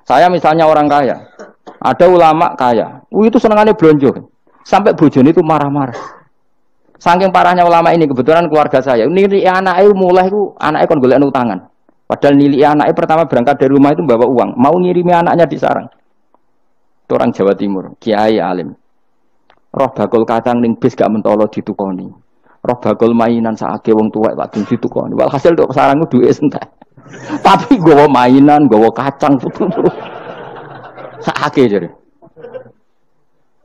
Saya misalnya orang kaya, ada ulama kaya, itu senengannya blonjo, sampai bojone itu marah-marah. Saking parahnya ulama ini, kebetulan keluarga saya, nilai anaknya mulai itu anaknya kon golek utangan. Padahal nilai anaknya pertama berangkat dari rumah itu bawa uang, mau ngirimi anaknya di sarang. Itu orang Jawa Timur, kiai alim. Roh bakul kacang ning bis gak mentolo ditukoni. Roh bakul mainan saake wong tuwek tak ditukoni. Walhasil tok sarangku duwe entek. Tapi gowo mainan, gowo kacang putu-putu. Saake jare.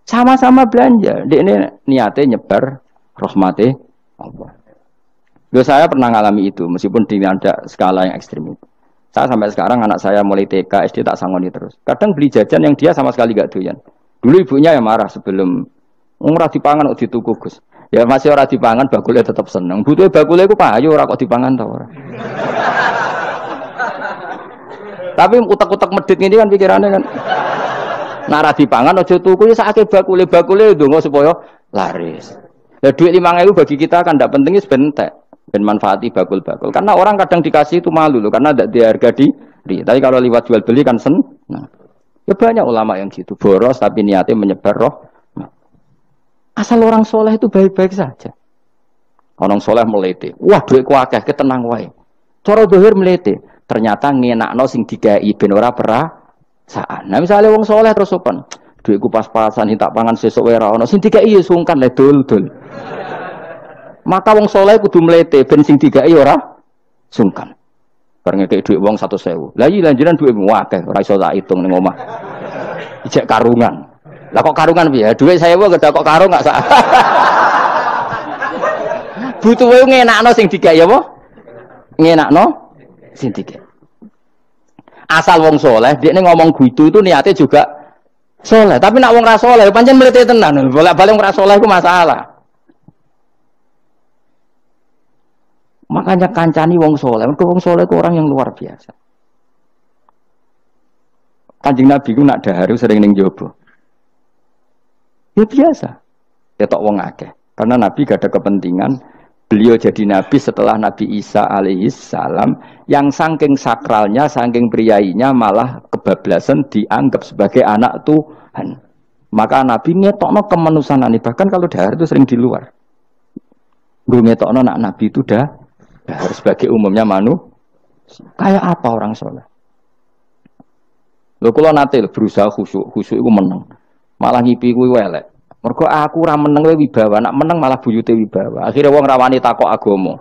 Sama-sama belanja. Dekne niate nyebar rahmate Allah. Saya pernah ngalami itu meskipun di ada skala yang ekstrim itu. Saya sampai sekarang anak saya mulai TK, SD tak sangoni terus. Kadang beli jajan yang dia sama sekali gak doyan. Dulu ibunya yang marah sebelum ora dipangan kok dituku Gus. Ya masih ora dipangan bakule tetap seneng. Butuhe bakule iku payu ora kok dipangan ta ora. Tapi utek-utek medhit ngene kan pikirannya kan. Nek ora dipangan aja tuku ya sakake bakule ndonga supaya laris. Lah duit 5.000 bagi kita kan ndak penting wis bentek. Ben manfaati bakul-bakul. Karena orang kadang dikasih itu malu loh karena ndak diharga diri. Tapi kalau lewat jual beli kan seneng. Nah. Ya banyak ulama yang gitu, boros tapi niatnya menyebar roh. Asal orang soleh itu baik-baik saja. Orang soleh melete, wah duitku akeh, ketenang wae. Cara dohir melete, ternyata ngenakno sing dikai ben ora perasaan. Nah misalnya wong soleh terus sopan, duitku pas-pasan tak pangan sesuk wae ora ono, sing dikai ya sungkan le dul-dul. Maka wong soleh kudu melete ben sing dikai ora sungkan. Bareng ngekek duit wong 100.000. Lah iya lanjuran duitmu akeh, ora iso tak hitung ning omah. Ijek karungan. Lah kok karungan piye? Duit saya wae gak kok karung gak sak. Butuh wae ngenakno sing digawe apa? Ngenakno sing digawe. Asal wong soleh, dia ngomong gitu itu niatnya juga soleh. Tapi nak wong ra soleh, pancen mlete tenan. Bolak-balik wong ra soleh itu masalah. Makanya kancani wong soleh. Mergo wong soleh itu orang yang luar biasa. Kanjeng Nabi ku nak dahar sering ning jaba. Ya biasa. Ya tok wong akeh. Karena Nabi gak ada kepentingan beliau jadi Nabi setelah Nabi Isa alaihissalam yang saking sakralnya, saking priainya malah kebablasan dianggap sebagai anak Tuhan. Maka Nabi ngetokno kemanusiaan. Bahkan kalau dahar itu sering di luar. Gue ngetokno nak Nabi itu dahar sebagai umumnya kayak apa orang soleh. Lho kula nate berusaha khusyuk iku meneng. Malah ngipi kuwi elek. Mergo aku ora meneng wibawa, nak meneng malah buyute wibawa. Akhire wong ra wani takok agama.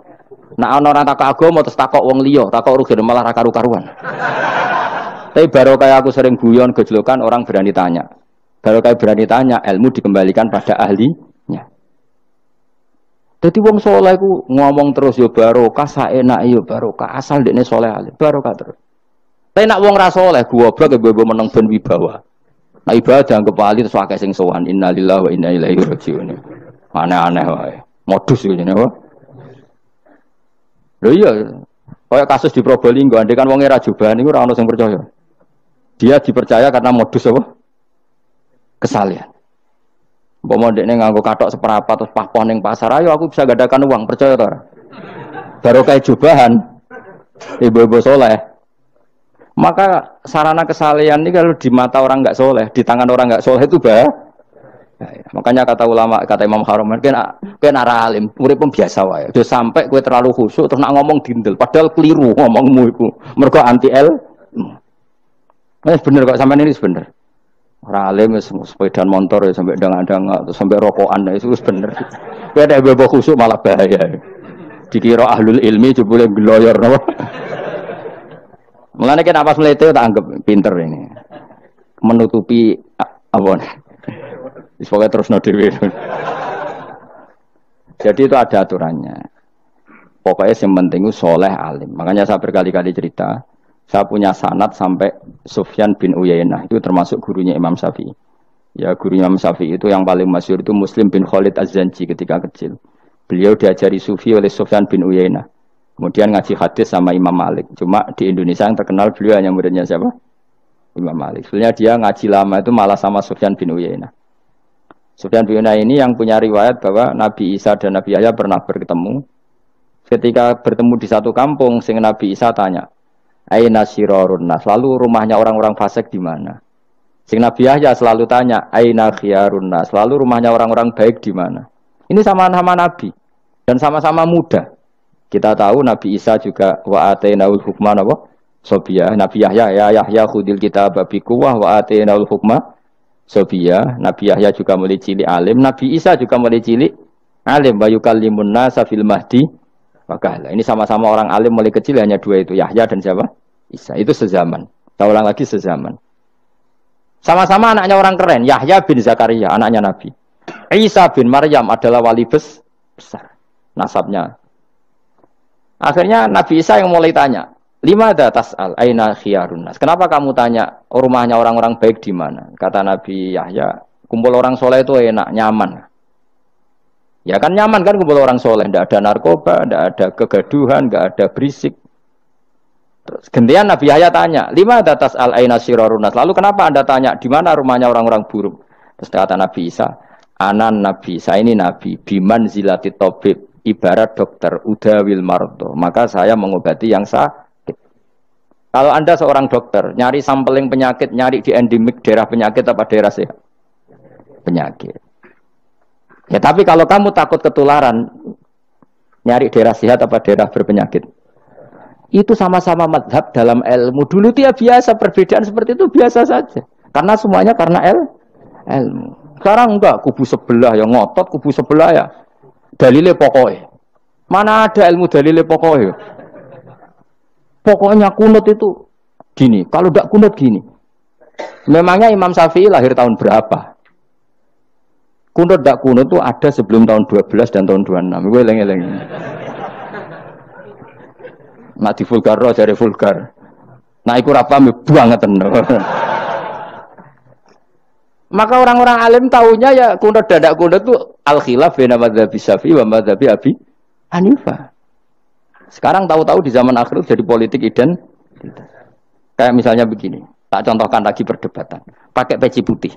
Nak ana ora takok agama terus takok wong liya, takok rugi malah ra karu-karuan. Tapi baru kayak aku sering guyon gejlokan orang berani tanya. Baru kayak berani tanya, ilmu dikembalikan pada ahlinya. Jadi wong saleh ku ngomong terus yo barokah saenake yo barokah, asal dekne saleh alim, barokah terus. Tapi nak wong ra saleh goblok mbok meneng ben wibawa. Nah ibadah dianggap wali terus akeh sing sowan innalillahi wa inna ilaihi raji'un. Aneh-aneh wae. Modus iki jenenge apa? Lho iya, kaya kasus di Probolinggo, andai kan wong era jubahan niku ora ono sing percaya. Dia dipercaya karena modus apa? Kesalahan. Umpama ndekne nganggo kathok seperapat terus pahpon ning pasar, ayo aku bisa gadakan uang, percaya ta ora? Baru kayak jubahan. Ibu-ibu soleh. Maka sarana kesalehan ini kalau di mata orang nggak soleh, di tangan orang nggak soleh itu bahaya. Makanya kata ulama, kata Imam Haromen, kena alim, murid pun biasa wae. Udah sampai kue terlalu khusyuk terus nak ngomong dindel, padahal keliru ngomongmu itu. Mergo anti L. Bener kok sampai ini bener. Orang alim sepeda motor ya sampai dangan-dangan, sampai rokokan itu bener. Kue ada bebo khusyuk malah bahaya. Dikira ahlul ilmi jebule gloyor napa. Mulane kan apa melete tak anggap pinter ini. Menutupi apa nih. Pokoknya terus no dhewe. Jadi itu ada aturannya. Pokoknya yang penting itu soleh alim. Makanya saya berkali-kali cerita, saya punya sanad sampai Sufyan bin Uyainah, itu termasuk gurunya Imam Syafi'i. Ya gurunya Imam Syafi'i itu yang paling masyhur itu Muslim bin Khalid Az-Zanji ketika kecil. Beliau diajari sufi oleh Sufyan bin Uyainah. Kemudian ngaji hadis sama Imam Malik. Cuma di Indonesia yang terkenal beliau hanya muridnya siapa? Imam Malik. Sebenarnya dia ngaji lama itu malah sama Sufyan bin Uyainah. Sufyan bin Uyainah ini yang punya riwayat bahwa Nabi Isa dan Nabi Yahya pernah bertemu. Ketika bertemu di satu kampung, sing Nabi Isa tanya, aina syirarun nas. Lalu rumahnya orang-orang fasik di mana? Sing Nabi Yahya selalu tanya, aina khiyarun nas. Lalu rumahnya orang-orang baik di mana? Ini sama-sama Nabi dan sama-sama muda. Kita tahu Nabi Isa juga wa atainaul hukma napa? Sobia. Nabi Yahya ya Yahya khudil kitaba bi quwwah wa atainaul hukma sobia. Nabi Yahya juga mulai cilik alim, Nabi Isa juga mulai cilik alim, wa yukallimun nasa fil mahdi wa kahla. Ini sama-sama orang alim mulai kecil, hanya dua itu, Yahya dan siapa? Isa. Itu sezaman. Kita ulang lagi sezaman. Sama-sama anaknya orang keren, Yahya bin Zakaria, anaknya Nabi. Isa bin Maryam adalah wali besar nasabnya. Akhirnya Nabi Isa yang mulai tanya, "Limada tas'al aina khiyarun nas?" Kenapa kamu tanya rumahnya orang-orang baik di mana? Kata Nabi Yahya, kumpul orang soleh itu enak, nyaman. Ya kan nyaman kan kumpul orang soleh, tidak ada narkoba, tidak ada kegaduhan, tidak ada berisik. Terus gantian Nabi Yahya tanya, "Limada tas'al aina syirarun nas?" Lalu kenapa Anda tanya di mana rumahnya orang-orang buruk? Terus kata Nabi Isa, "Anan Nabi, saya ini Nabi, biman zilati tabib, ibarat dokter, udawil marto. Maka saya mengobati yang sakit." Kalau Anda seorang dokter, nyari sampling penyakit, nyari di endemik daerah penyakit apa daerah sehat? Penyakit. Ya tapi kalau kamu takut ketularan, nyari daerah sehat apa daerah berpenyakit? Itu sama-sama madhab dalam ilmu. Dulu dia biasa, perbedaan seperti itu biasa saja. Karena semuanya karena ilmu. Sekarang enggak, kubu sebelah yang ngotot, kubu sebelah ya dalile pokoknya. Mana ada ilmu dalile pokoknya? Pokoknya kunut itu gini, kalau enggak kunut gini. Memangnya Imam Syafi'i lahir tahun berapa? Kunut enggak kunut itu ada sebelum tahun 12 dan tahun 26. Gue eleng-eleng. Nak di vulgar roh dari vulgar. Nah iku ra paham banget tenan. Maka orang-orang alim tahunya ya kunut dadak kunut itu al-khilaf baina madzhabi Syafi'i wa madzhabi Abi Hanifah. Sekarang tahu-tahu di zaman akhir jadi politik identitas. Kayak misalnya begini, tak contohkan lagi perdebatan. Pakai peci putih.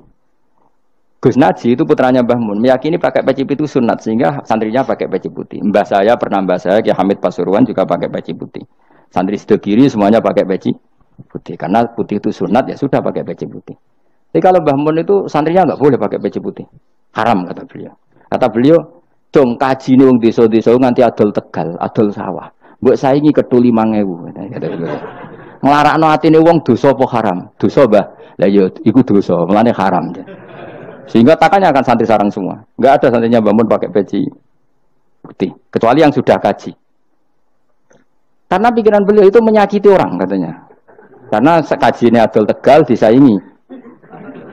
Gus Naji itu putranya Mbah Mun, meyakini pakai peci putih itu sunat sehingga santrinya pakai peci putih. Mbah saya Ki Hamid Pasuruan juga pakai peci putih. Santri sebelah kiri semuanya pakai peci putih karena putih itu sunat, ya sudah pakai peci putih. Jadi kalau Mbah Mun itu santrinya nggak boleh pakai peci putih, haram kata beliau. Kata beliau, dong kaji nih wong desa-desa nganti adol Tegal, adol sawah. Mbok saingi ketu 5.000 kata beliau. Nglarakno atine wong dosa apa haram? Dosa, Mbah. Lah ya iku dosa, mulane haram. Sehingga takannya akan santri sarang semua. Enggak ada santrinya bangun pakai peci putih. Kecuali yang sudah kaji. Karena pikiran beliau itu menyakiti orang katanya. Karena kajiannya Abdul Tegal disaingi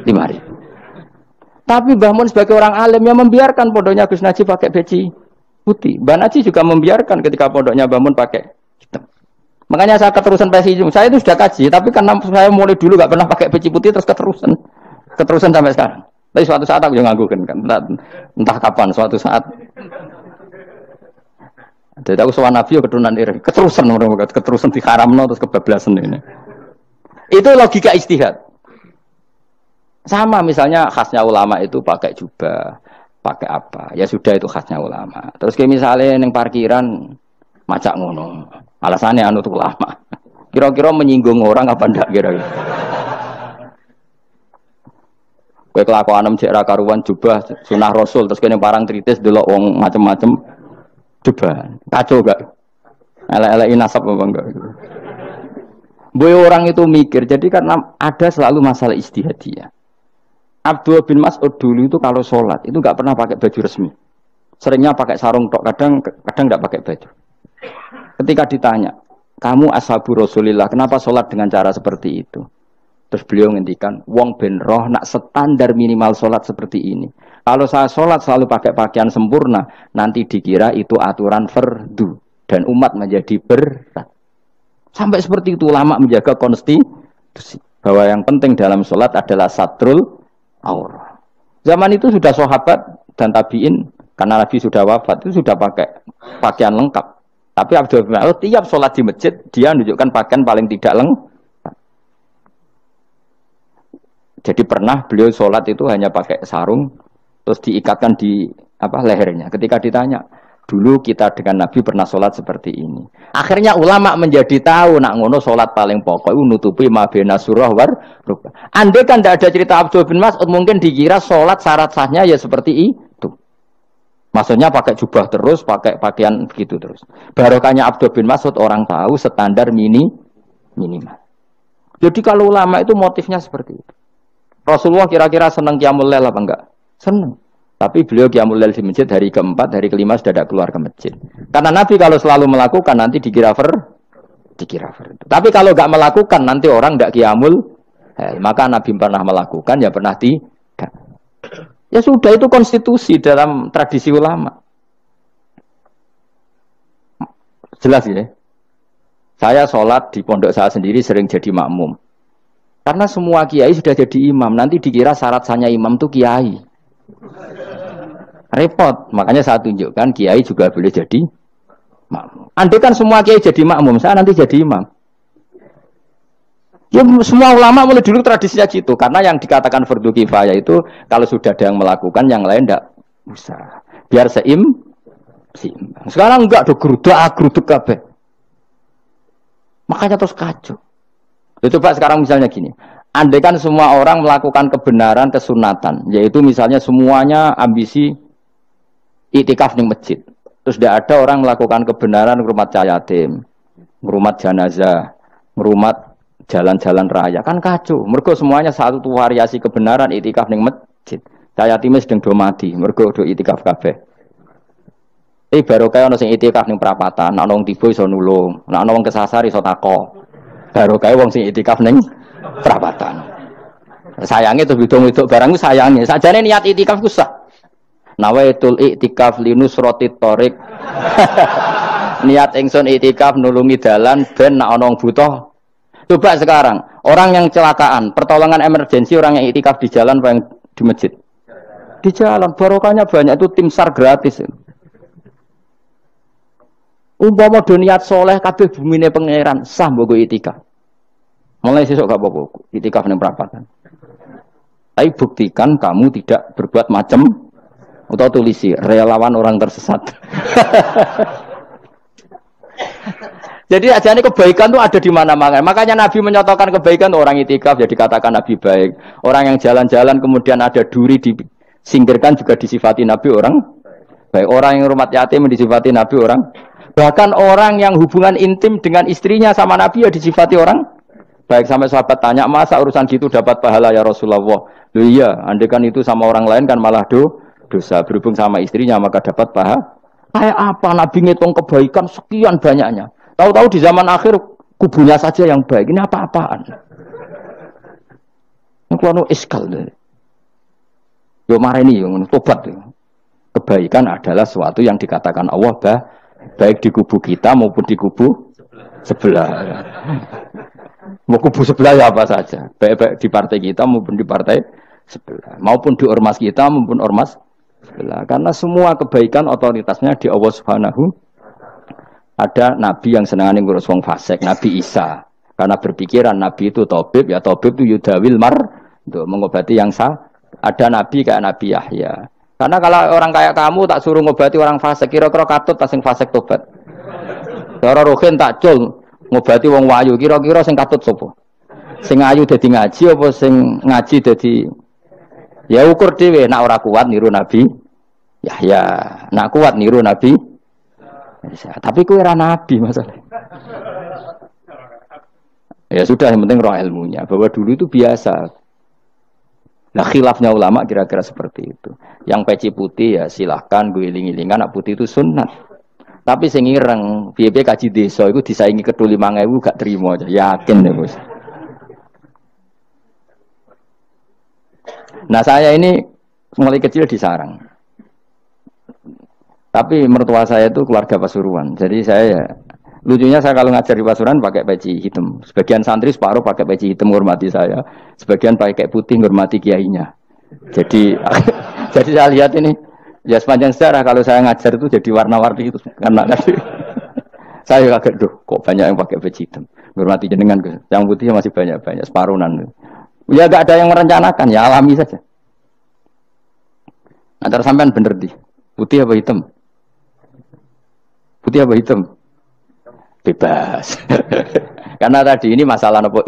5.000. Tapi Mbah Mun sebagai orang alim yang membiarkan pondoknya Gus Naji pakai peci putih. Mbah Naji juga membiarkan ketika pondoknya Mbah Mun pakai hitam. Makanya saya keterusan peci. Saya itu sudah kaji. Tapi karena saya mulai dulu nggak pernah pakai peci putih terus keterusan sampai sekarang. Tapi suatu saat aku yang nganggukan kan, entah kapan suatu saat. Jadi aku soal Nabi keturunan iri, keterusan diharamno terus kebablasan ini. Itu logika istihad. Sama misalnya khasnya ulama itu pakai jubah, pakai apa? Ya sudah itu khasnya ulama. Terus kayak misalnya yang parkiran macak ngono, alasannya anut ulama. Kira-kira menyinggung orang apa ndak kira-kira? Kowe kelakuanem cek ra karuan jubah sunah Rasul terus kene parang tritis delok wong macem-macem jubah. Kacau gak? Elek-eleki nasab apa enggak? Boy orang itu mikir, jadi karena ada selalu masalah ijtihadiyah. Abdul bin Mas'ud dulu itu kalau sholat itu nggak pernah pakai baju resmi. Seringnya pakai sarung tok, kadang nggak pakai baju. Ketika ditanya, kamu ashabu Rasulillah, kenapa sholat dengan cara seperti itu? Terus beliau ngendikan, wong ben roh nak standar minimal sholat seperti ini. Kalau saya sholat selalu pakai pakaian sempurna, nanti dikira itu aturan fardu dan umat menjadi berat. Sampai seperti itu ulama menjaga konstitusi bahwa yang penting dalam sholat adalah satrul aurah. Zaman itu sudah sahabat dan tabiin karena Nabi sudah wafat itu sudah pakai pakaian lengkap. Tapi Abdul bin Mas'ud tiap sholat di masjid dia menunjukkan pakaian paling tidak lengkap. Jadi pernah beliau sholat itu hanya pakai sarung, terus diikatkan di lehernya. Ketika ditanya, Dulu kita dengan Nabi pernah sholat seperti ini. Akhirnya ulama menjadi tahu nak ngono sholat paling pokok itu nutupi mabena surah war rukbah. Andai kan tidak ada cerita Abdul bin Mas'ud mungkin dikira sholat syarat sahnya ya seperti itu. Maksudnya pakai jubah terus, pakai pakaian begitu terus. Barokahnya Abdul bin Mas'ud orang tahu standar minimal. Jadi kalau ulama itu motifnya seperti itu. Rasulullah kira-kira senang qiyamul lail apa enggak? Senang. Tapi beliau qiyamul lail di masjid hari keempat, hari kelima sudah tidak keluar ke masjid. Karena Nabi kalau selalu melakukan nanti dikira fardu. Tapi kalau enggak melakukan nanti orang enggak qiyamul lail. Maka Nabi pernah melakukan ya pernah tidak. Ya sudah itu konstitusi dalam tradisi ulama. Jelas ya. Saya sholat di pondok saya sendiri sering jadi makmum. Karena semua kiai sudah jadi imam, nanti dikira syarat sahnya imam itu kiai. Repot, makanya saya tunjukkan kiai juga boleh jadi makmum. Andai kan semua kiai jadi makmum, saya nanti jadi imam. Ya semua ulama mulai dulu tradisinya gitu, karena yang dikatakan fardu kifayah itu kalau sudah ada yang melakukan, yang lain tidak usah. Biar seimbang. Sekarang enggak ada geruduk kabeh. Makanya terus kacau. Coba sekarang misalnya gini, andai kan semua orang melakukan kebenaran kesunatan, yaitu misalnya semuanya ambisi iktikaf di masjid, terus tidak ada orang melakukan kebenaran ngrumat yatim, ngrumat jenazah, ngrumat jalan-jalan raya, kan kacau. Mergo semuanya satu variasi kebenaran iktikaf di masjid. Yatim sedang do mati, mergo do iktikaf kabeh. Baru kaya ono sing iktikaf ning perapatan, nek ono wong tiba iso nulung, nek ono wong kesasar iso tako. Baru kaya wong sing iktikaf ning perapatan. Sayange to bidung-bidung barang ku sayange. Sajane niat iktikaf ku sah. Nawaitul iktikaf linusrati thoriq. Niat ingsun iktikaf nulungi dalan ben nek ono wong butuh. Coba sekarang, orang yang kecelakaan, pertolongan emergensi orang yang iktikaf di jalan apa yang di masjid? Di jalan, barokahnya banyak, itu tim SAR gratis. Umpama do niat soleh kabeh bumine pangeran sah mbok itikaf. Mulai sesuk gak apa-apa itikaf ning perapatan. Tapi buktikan kamu tidak berbuat macam atau tulisi relawan orang tersesat. Jadi ajane kebaikan itu ada di mana-mana. Makanya Nabi menyatakan kebaikan orang itikaf jadi katakan Nabi baik. Orang yang jalan-jalan kemudian ada duri disingkirkan juga disifati Nabi orang baik. Orang yang rumah yatim disifati Nabi orang. Bahkan orang yang hubungan intim dengan istrinya sama Nabi ya disifati orang baik. Sampai sahabat tanya, masa urusan gitu dapat pahala ya Rasulullah? Loh iya, andai kan itu sama orang lain kan malah dosa. Berhubung sama istrinya maka dapat pahala. Kayak apa Nabi ngitung kebaikan sekian banyaknya. Tahu-tahu di zaman akhir kubunya saja yang baik. Ini apa-apaan? Ini kalau iskal deh. Yo mareni yo tobat. Kebaikan adalah sesuatu yang dikatakan Allah baik di kubu kita maupun di kubu sebelah. Mau kubu sebelah ya apa saja. Baik di partai kita maupun di partai sebelah. Maupun di ormas kita maupun ormas sebelah. Karena semua kebaikan otoritasnya di Allah Subhanahu. Ada Nabi yang senangane ngurus wong fasik, Nabi Isa. Karena berpikiran Nabi itu tabib, ya tabib itu yudawil untuk mengobati yang sah. Ada Nabi kayak Nabi Yahya. Karena kalau orang kayak kamu tak suruh ngobati orang fasik, kira-kira katut tak sing fasik tobat. Cara rohin tak cul ngobati wong wayu, kira-kira sing katut sapa? Sing ayu dadi ngaji apa sing ngaji dadi ya ukur dhewe, nek ora kuat niru Nabi Yahya, nek kuat niru Nabi tapi kue nabi masalah. Ya sudah, yang penting roh ilmunya. Bahwa dulu itu biasa. Nah khilafnya ulama kira-kira seperti itu. Yang peci putih ya silahkan gue iling-ilingan. Nak putih itu sunat. Tapi sing ireng piye kaji desa itu disaingi kedul 5.000 gak terima aja. Yakin deh bos. Nah saya ini mulai kecil di sarang. Tapi mertua saya itu keluarga Pasuruan. Jadi saya lucunya saya kalau ngajar di Pasuruan pakai peci hitam. Sebagian santri separuh pakai peci hitam menghormati saya. Sebagian pakai putih menghormati kiainya. Jadi jadi saya lihat ini ya sepanjang sejarah kalau saya ngajar itu jadi warna-warni itu karena saya kaget kok banyak yang pakai peci hitam. Menghormati jenengan yang putih masih banyak separuhan. Ya enggak ada yang merencanakan, ya alami saja. Antara sampean bener di putih apa hitam? putih apa hitam? Bebas. Karena tadi ini masalah nopo